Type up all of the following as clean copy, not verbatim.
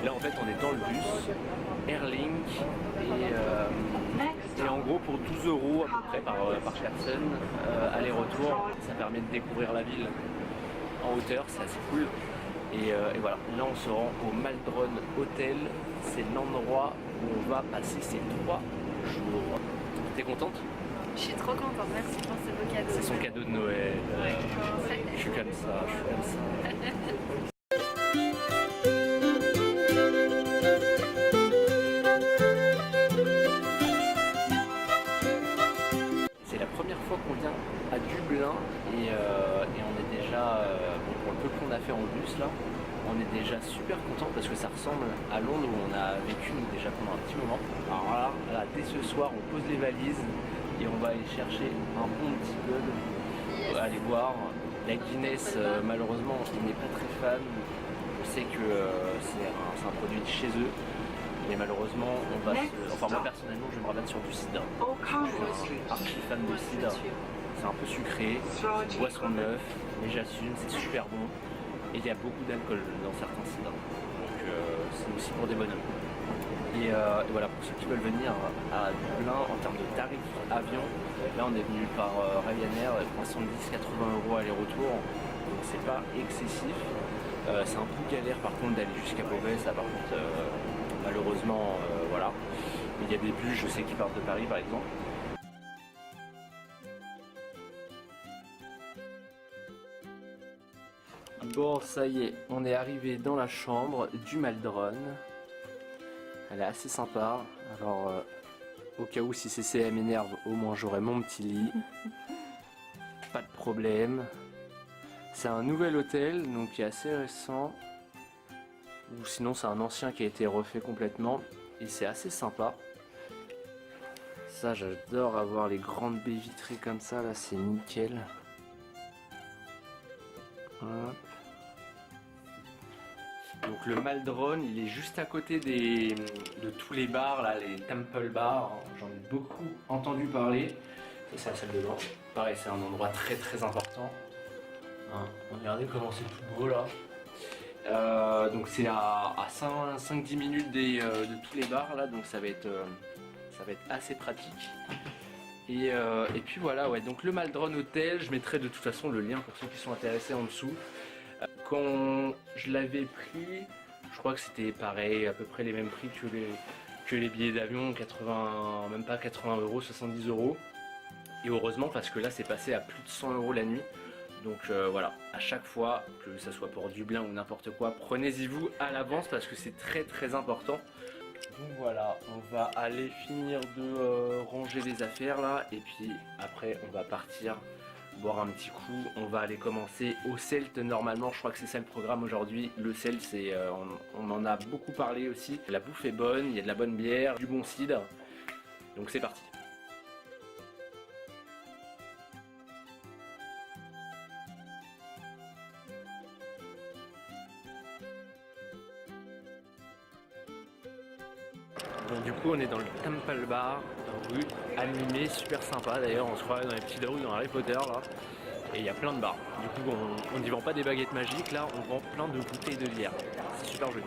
Là en fait on est dans le bus Airlink et en gros pour 12 € à peu près par personne, aller-retour, ça permet de découvrir la ville en hauteur, c'est assez cool. Et voilà, là on se rend au Maldron Hotel, c'est l'endroit où on va passer ces 3 jours. T'es contente? Je suis trop contente, merci pour ce beau cadeau. C'est son cadeau de Noël. Ouais. Je suis comme ça, je suis comme ça. C'est la première fois qu'on vient à Dublin et on est déjà, bon, pour le peu qu'on a fait en bus là, on est déjà super content parce que ça ressemble à Londres où on a vécu nous, déjà pendant un petit moment. Alors là, dès ce soir, on pose les valises et on va aller chercher un bon petit pub, aller boire. La Guinness, malheureusement, il n'est pas très fan. Je sais que c'est un produit de chez eux. Mais malheureusement, on va enfin moi personnellement, je vais me rabattre sur du cidre. Je suis archi fan de cidre. C'est un peu sucré, boisson neuf, mais j'assume, c'est super bon. Et il y a beaucoup d'alcool dans certains cidres. Donc c'est aussi pour des bonhommes. Et voilà, pour ceux qui veulent venir à Dublin, en termes de tarifs avion, là on est venu par Ryanair, 70-80 € aller-retour. Donc c'est pas excessif. C'est un peu galère par contre d'aller jusqu'à Beauvais, ça par contre malheureusement voilà. Mais il y a des bus, je sais, qui partent de Paris par exemple. Bon, ça y est, on est arrivé dans la chambre du Maldron. Elle est assez sympa. Alors, au cas où si CCM m'énerve, au moins j'aurai mon petit lit. Pas de problème. C'est un nouvel hôtel, donc qui est assez récent. Ou sinon c'est un ancien qui a été refait complètement. Et c'est assez sympa. Ça, j'adore avoir les grandes baies vitrées comme ça, là, c'est nickel. Hop. Donc le Maldron, il est juste à côté de tous les bars, là, les Temple Bars. J'en ai beaucoup entendu parler. Ça, c'est la salle de bain. Pareil, c'est un endroit très très important. Hein, regardez comment c'est tout beau là. Donc c'est à 5-10 minutes de tous les bars là, donc ça va être assez pratique. Et puis voilà, ouais, donc le Maldron Hotel, je mettrai de toute façon le lien pour ceux qui sont intéressés en dessous. Quand je l'avais pris, je crois que c'était pareil, à peu près les mêmes prix que les billets d'avion, 80, même pas 80 €, 70 €. Et heureusement parce que là c'est passé à plus de 100 € la nuit. Donc voilà, à chaque fois, que ce soit pour Dublin ou n'importe quoi, prenez-y vous à l'avance parce que c'est très très important. Donc voilà, on va aller finir de ranger les affaires là et puis après on va partir boire un petit coup. On va aller commencer au Celt normalement, je crois que c'est ça le programme aujourd'hui. Le Celt, c'est, on en a beaucoup parlé aussi. La bouffe est bonne, il y a de la bonne bière, du bon cidre. Donc c'est parti. Bon, du coup on est dans le Temple Bar, rue animée, super sympa d'ailleurs, on se croirait dans les petites rues dans Harry Potter là. Et il y a plein de bars. Du coup on n'y vend pas des baguettes magiques, là on vend plein de bouteilles de bière. C'est super joli.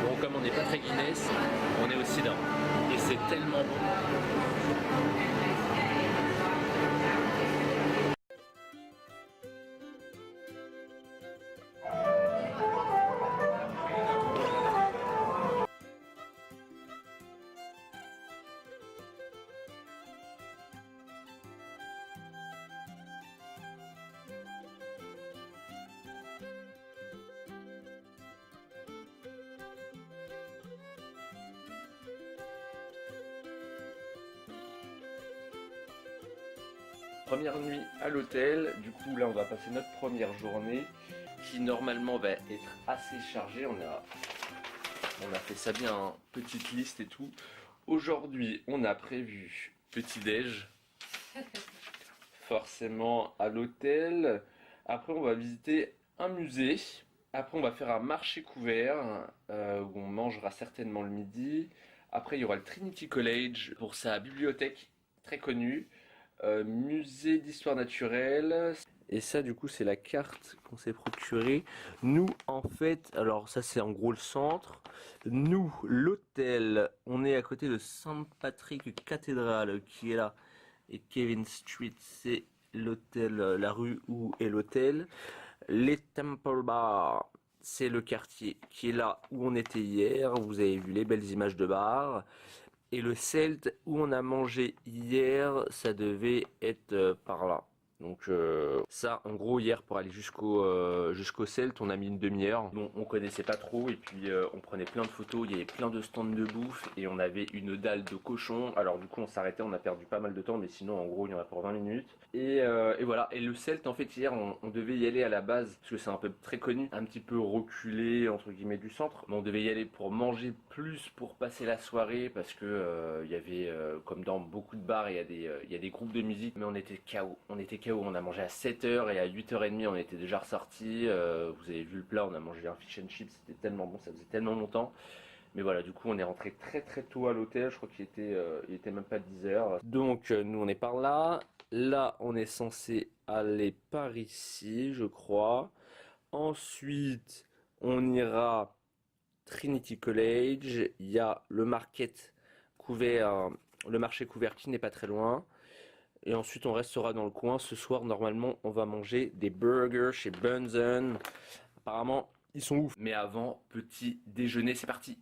Bon, comme on n'est pas très Guinness, on est au cidre. Et c'est tellement bon. Première nuit à l'hôtel, du coup là on va passer notre première journée qui normalement va être assez chargée. On a fait ça bien, hein, petite liste et tout. Aujourd'hui on a prévu petit déj, forcément à l'hôtel. Après on va visiter un musée Après, on va faire un marché couvert où on mangera certainement le midi. Après, il y aura le Trinity College pour sa bibliothèque très connue, musée d'histoire naturelle. Et ça, du coup, c'est la carte qu'on s'est procurée. Nous, en fait, alors ça, c'est en gros le centre. Nous, l'hôtel, on est à côté de Saint Patrick Cathedral qui est là. Et Kevin Street, c'est l'hôtel, la rue où est l'hôtel. Les Temple Bar, c'est le quartier qui est là où on était hier. Vous avez vu les belles images de bar. Et le Celt où on a mangé hier, ça devait être par là. Donc ça, en gros, hier pour aller jusqu'au Celt, on a mis une demi-heure. Bon, on connaissait pas trop et puis on prenait plein de photos. Il y avait plein de stands de bouffe et on avait une dalle de cochon. Alors du coup, on s'arrêtait, on a perdu pas mal de temps, mais sinon, en gros, il y en a pour 20 minutes. Et voilà. Et le Celt, en fait, hier, on devait y aller à la base parce que c'est un peu très connu, un petit peu reculé entre guillemets du centre. Mais on devait y aller pour manger plus, pour passer la soirée parce que il y avait, comme dans beaucoup de bars, il y a des groupes de musique, mais on était KO. On a mangé à 7h et à 8h30 on était déjà ressortis. Vous avez vu le plat, on a mangé un fish and chips, c'était tellement bon, ça faisait tellement longtemps. Mais voilà, du coup on est rentré très très tôt à l'hôtel, je crois il était même pas 10h. Donc nous on est par là. Là on est censé aller par ici, je crois. Ensuite on ira Trinity College, il y a le market couvert, le marché couvert qui n'est pas très loin. Et ensuite, on restera dans le coin. Ce soir, normalement, on va manger des burgers chez Bunsen. Apparemment, ils sont ouf. Mais avant, petit déjeuner, c'est parti.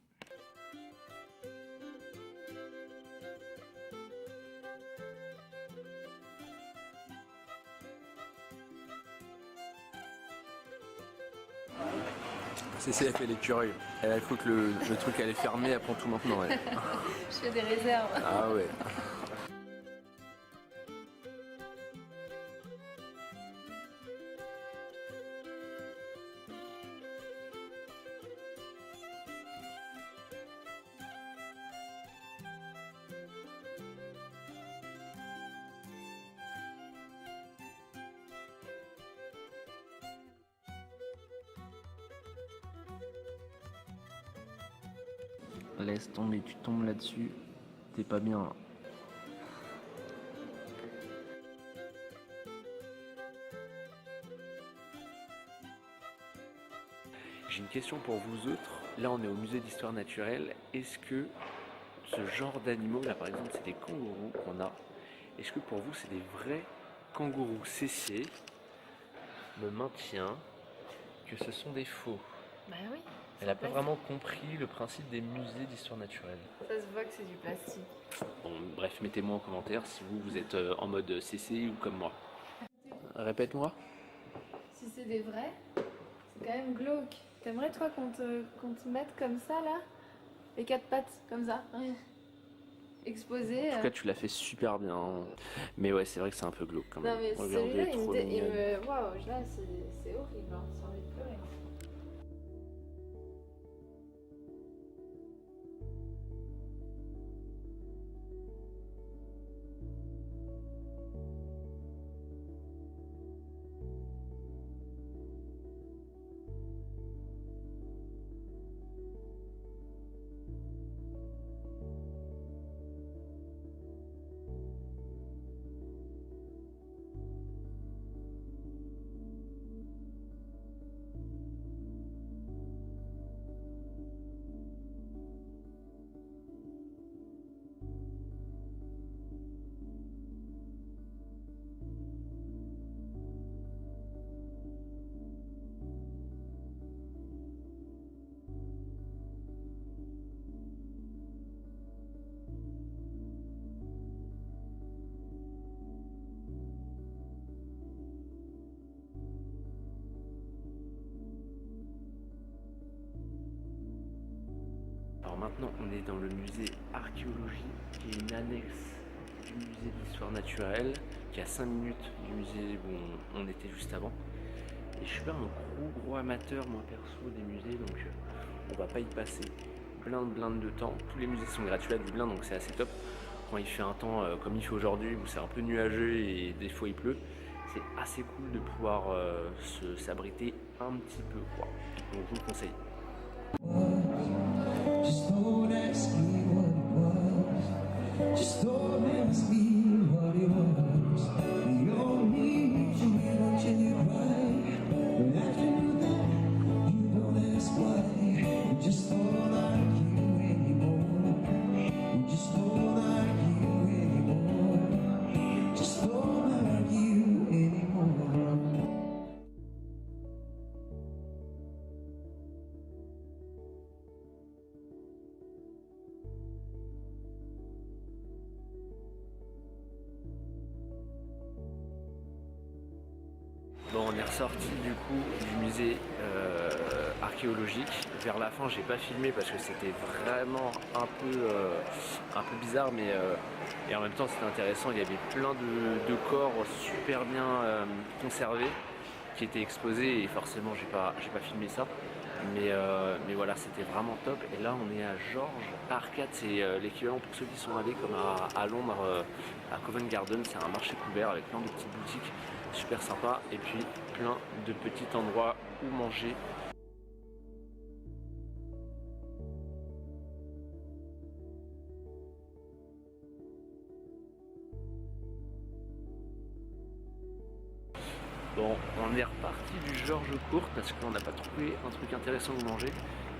CC a fait l'écureuil. Elle a cru que le truc allait fermer, elle prend tout maintenant. Elle. Je fais des réserves. Ah ouais. Laisse tomber, tu tombes là-dessus, t'es pas bien. J'ai une question pour vous autres. Là, on est au musée d'histoire naturelle. Est-ce que ce genre d'animaux, là par exemple, c'est des kangourous qu'on a. Est-ce que pour vous, c'est des vrais kangourous? CC me maintient que ce sont des faux. Bah oui. Elle n'a pas vraiment compris le principe des musées d'histoire naturelle. Ça se voit que c'est du plastique. Bon, bref, mettez-moi en commentaire si vous êtes en mode CC ou comme moi. Répète-moi. Si c'est des vrais, c'est quand même glauque. T'aimerais toi qu'on te mette comme ça là? Les quatre pattes, comme ça. Exposées. En tout cas, tu l'as fait super bien. Mais ouais, c'est vrai que c'est un peu glauque quand même. Non mais Regardez, celui-là, trop il mignonne. me... Waouh, là c'est horrible, hein. J'ai envie de pleurer. Alors maintenant, on est dans le musée archéologie, qui est une annexe du musée d'histoire naturelle, qui est à 5 minutes du musée où on était juste avant. Et je suis pas un gros amateur, moi perso, des musées, donc on va pas y passer blinde de temps. Tous les musées sont gratuits à Dublin, donc c'est assez top. Quand il fait un temps comme il fait aujourd'hui, où c'est un peu nuageux et des fois il pleut, c'est assez cool de pouvoir s'abriter un petit peu, quoi. Donc je vous le conseille. Just don't ask me what it was. Just don't ask me what it was. The only reason we don't tell you why. But after you that, you don't ask why. We just don't argue anymore. We just don't argue anymore. Just don't argue anymore. Bon, on est ressorti du coup du musée archéologique. Vers la fin, j'ai pas filmé parce que c'était vraiment un peu bizarre, mais et en même temps c'était intéressant. Il y avait plein de corps super bien conservés qui étaient exposés et forcément j'ai pas filmé ça. Mais voilà, c'était vraiment top. Et là, on est à George Arcade, c'est l'équivalent pour ceux qui sont allés comme à Londres, à Covent Garden. C'est un marché couvert avec plein de petites boutiques super sympa et puis plein de petits endroits où manger. Bon, on est reparti du Georges Court parce qu'on n'a pas trouvé un truc intéressant où manger.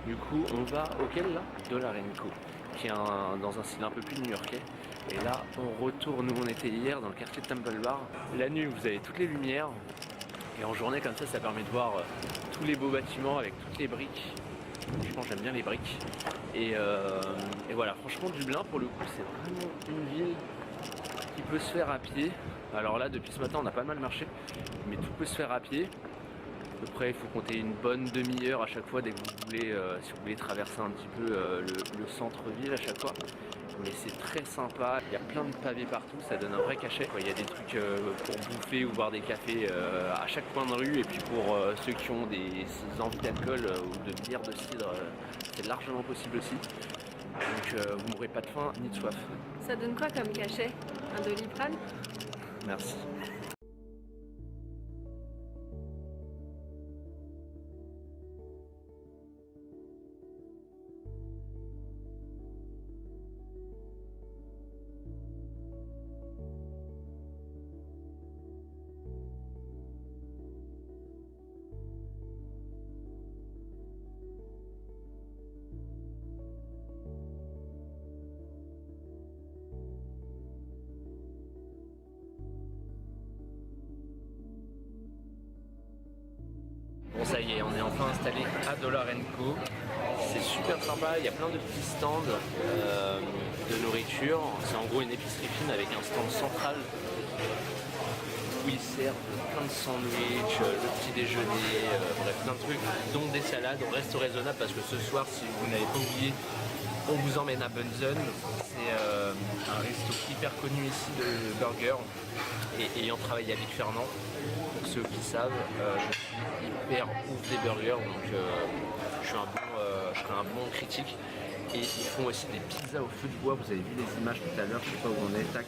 Du coup, on va auquel là? Dollar & Co, qui est dans un style un peu plus new-yorkais. Et là, on retourne où on était hier, dans le quartier de Temple Bar. La nuit, vous avez toutes les lumières. Et en journée, comme ça permet de voir tous les beaux bâtiments avec toutes les briques. Franchement, j'aime bien les briques. Et voilà, franchement, Dublin, pour le coup, c'est vraiment une ville qui peut se faire à pied. Alors là, depuis ce matin, on a pas mal marché, mais tout peut se faire à pied. À peu près, il faut compter une bonne demi-heure à chaque fois dès que vous voulez, si vous voulez traverser un petit peu le centre-ville à chaque fois. Mais c'est très sympa, il y a plein de pavés partout, ça donne un vrai cachet. Il y a des trucs pour bouffer ou boire des cafés à chaque coin de rue. Et puis pour ceux qui ont des envies d'alcool ou de bière, de cidre, c'est largement possible aussi. Donc vous n'aurez pas de faim ni de soif. Ça donne quoi comme cachet? Un Doliprane? Merci. Bon, ça y est, on est enfin installé à Dollar & Co. C'est super sympa, il y a plein de petits stands de nourriture. C'est en gros une épicerie fine avec un stand central où ils servent plein de sandwichs, le petit déjeuner, bref, plein de trucs, dont des salades. On reste raisonnable parce que ce soir, si vous n'avez pas oublié, on vous emmène à Bunsen. C'est un resto hyper connu ici de burgers. Et ayant travaillé à Big Fernand, pour ceux qui savent, je suis hyper ouf des burgers, donc je serai un bon critique. Et ils font aussi des pizzas au feu de bois, vous avez vu les images tout à l'heure, je sais pas où on est, tac.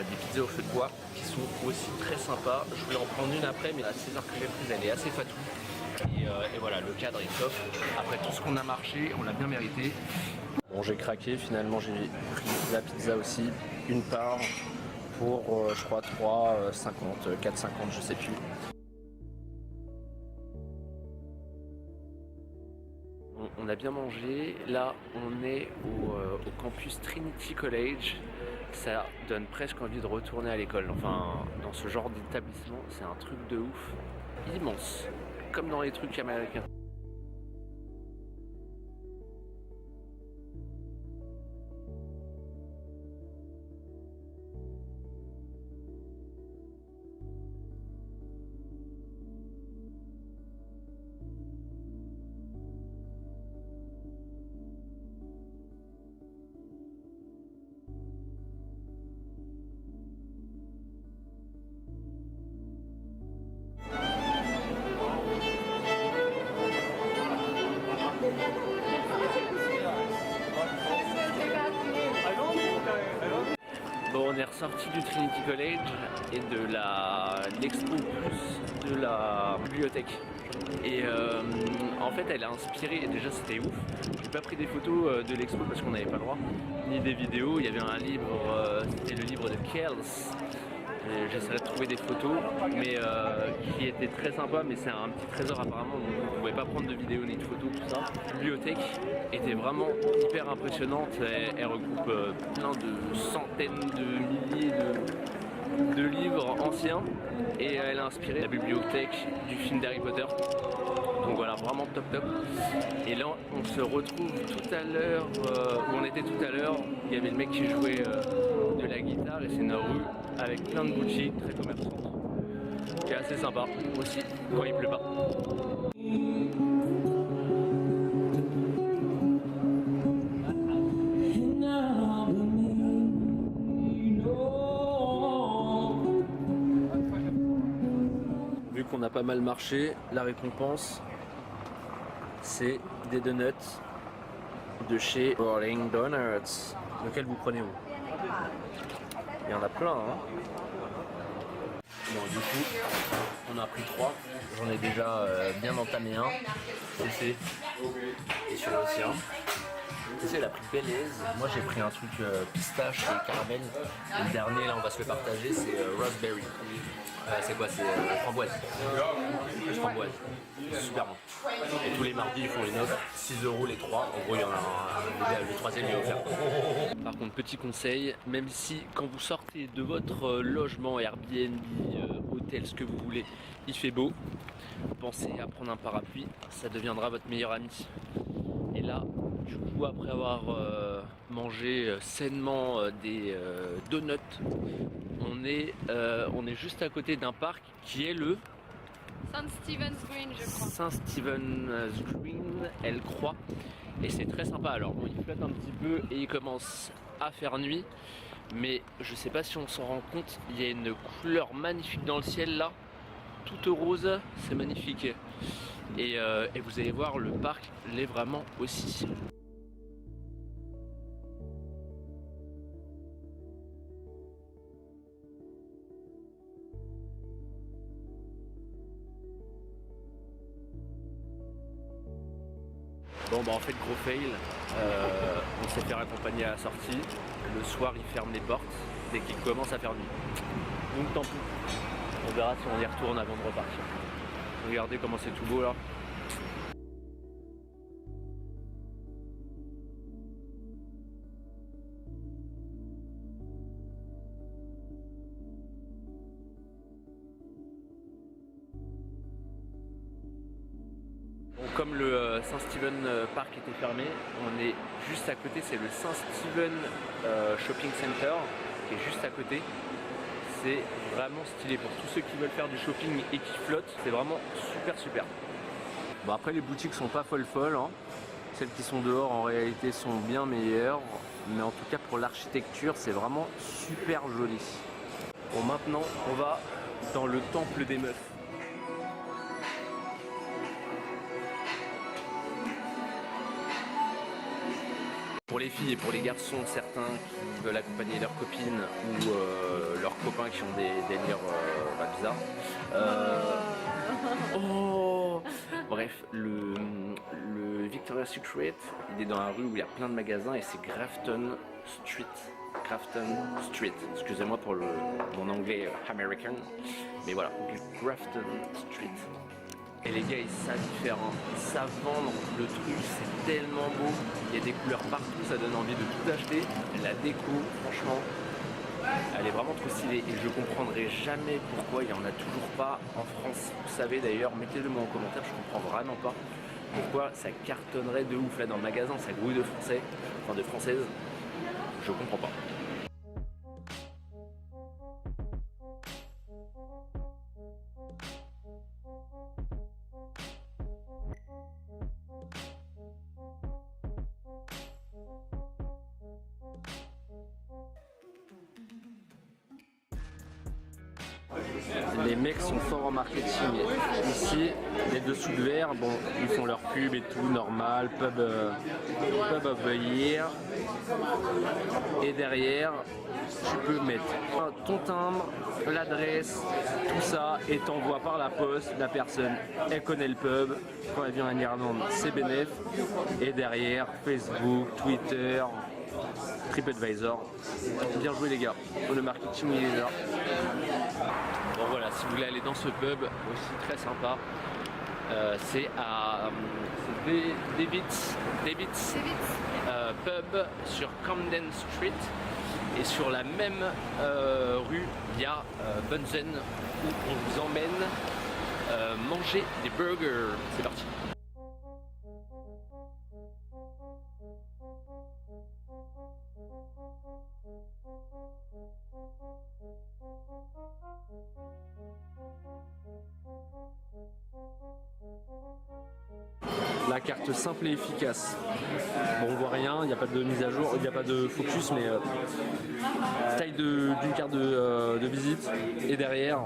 Des pizzas au feu de bois qui sont aussi très sympas. Je voulais en prendre une après, mais la César que j'ai prise, elle est assez fatou. Et voilà, le cadre est top. Après tout ce qu'on a marché, on l'a bien mérité. Bon, j'ai craqué, finalement j'ai pris la pizza aussi, une part pour je crois 3,50, 4,50, je sais plus. On a bien mangé, là on est au campus Trinity College. Ça donne presque envie de retourner à l'école, enfin dans ce genre d'établissement, c'est un truc de ouf, immense, comme dans les trucs américains. est ressorti du Trinity College et de l'expo plus de la bibliothèque. Et en fait elle a inspiré, déjà c'était ouf, j'ai pas pris des photos de l'expo parce qu'on n'avait pas le droit, ni des vidéos, il y avait un livre, c'était le livre de Kells. J'essaierai de trouver des photos, mais qui était très sympa, mais c'est un petit trésor apparemment, donc vous ne pouvez pas prendre de vidéos ni de photos, tout ça. La bibliothèque était vraiment hyper impressionnante, elle regroupe plein de centaines de milliers de livres anciens, et elle a inspiré la bibliothèque du film d'Harry Potter. Donc voilà, vraiment top top. Et là on se retrouve tout à l'heure, où on était tout à l'heure, il y avait le mec qui jouait de la guitare et c'est une rue avec plein de boutiques très commerçantes. Qui est assez sympa aussi quand il pleut pas. Vu qu'on a pas mal marché, la récompense c'est des donuts de chez Rolling Donuts. Lequel vous prenez vous? Il y en a plein hein. Bon du coup on a pris 3. J'en ai déjà bien entamé un. CC et sur le sien. CC elle a pris Belize. Moi j'ai pris un truc pistache et caramel. Et le dernier là on va se le partager, c'est raspberry. C'est quoi? C'est framboise. Framboise. Super bon. Et tous les mardis ils font une offre, 6 € les 3. En gros il y en a le troisième est offert. Par contre petit conseil, même si quand vous sortez de votre logement Airbnb, hôtel, ce que vous voulez, il fait beau, pensez à prendre un parapluie, ça deviendra votre meilleur ami. Et là, du coup, après avoir mangé sainement des donuts, on est juste à côté d'un parc qui est le St. Stephen's Green, je crois. St. Stephen's Green, elle croit. Et c'est très sympa. Alors bon, il flotte un petit peu et il commence à faire nuit. Mais je sais pas si on s'en rend compte, il y a une couleur magnifique dans le ciel là. Toute rose, c'est magnifique. Et vous allez voir, le parc l'est vraiment aussi. Bon bah en fait gros fail, on s'est fait accompagner à la sortie, le soir ils ferment les portes dès qu'il commence à faire nuit. Donc tant pis, on verra si on y retourne avant de repartir. Regardez comment c'est tout beau là. Comme le St. Stephen Park était fermé, on est juste à côté, c'est le St. Stephen Shopping Center qui est juste à côté. C'est vraiment stylé pour tous ceux qui veulent faire du shopping et qui flottent, c'est vraiment super super. Bon après les boutiques sont pas folles hein. Celles qui sont dehors en réalité sont bien meilleures, mais en tout cas pour l'architecture c'est vraiment super joli. Bon maintenant on va dans le temple des meufs. Pour les filles et pour les garçons, certains qui veulent accompagner leurs copines ou leurs copains qui ont des délires bizarres. Oh bref, le Victoria's Secret, il est dans la rue où il y a plein de magasins et c'est Grafton Street. Grafton Street, excusez-moi pour mon anglais américain, mais voilà, Grafton Street. Et les gars ils savent faire, hein. Ils savent vendre le truc, c'est tellement beau, il y a des couleurs partout, ça donne envie de tout acheter. La déco, franchement, elle est vraiment trop stylée et je comprendrai jamais pourquoi il n'y en a toujours pas en France. Vous savez d'ailleurs, mettez-le moi en commentaire, je comprends vraiment pas pourquoi ça cartonnerait de ouf là dans le magasin, ça grouille de français, enfin de françaises, je comprends pas. Les mecs sont forts en marketing. Ici, les dessous de verre, bon, ils font leur pub et tout, normal, pub of the year. Et derrière, tu peux mettre ton timbre, l'adresse, tout ça, et t'envoies par la poste. La personne, elle connaît le pub. Quand elle vient en Irlande, c'est bénéf. Et derrière, Facebook, Twitter, TripAdvisor. Bien joué les gars, le marketing il est là. Bon voilà, si vous voulez aller dans ce pub, aussi très sympa, c'est à David's pub sur Camden Street. Et sur la même rue, il y a Bunsen où on vous emmène manger des burgers. C'est parti. La carte simple et efficace. Bon, on voit rien, il n'y a pas de mise à jour, il n'y a pas de focus, mais taille d'une carte de visite. Et derrière,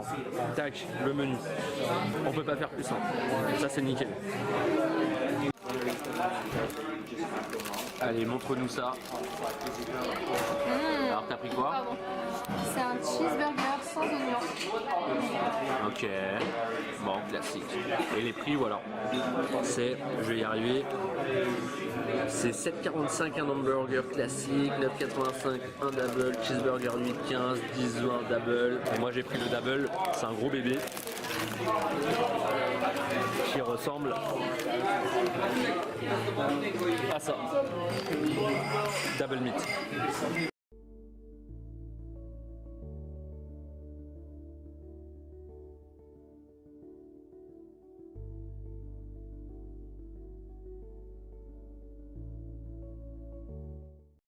tac, le menu. On peut pas faire plus simple. Ça, c'est nickel. Allez, montre-nous ça. Alors, t'as pris quoi? Pardon. C'est un cheeseburger sans oignon. Ok, bon, classique. Et les prix, voilà. C'est, je vais y arriver, c'est 7,45 un hamburger classique, 9,85 un double, cheeseburger 8,15, 10,20 double. Et moi j'ai pris le double, c'est un gros bébé qui ressemble à ça. Double meat.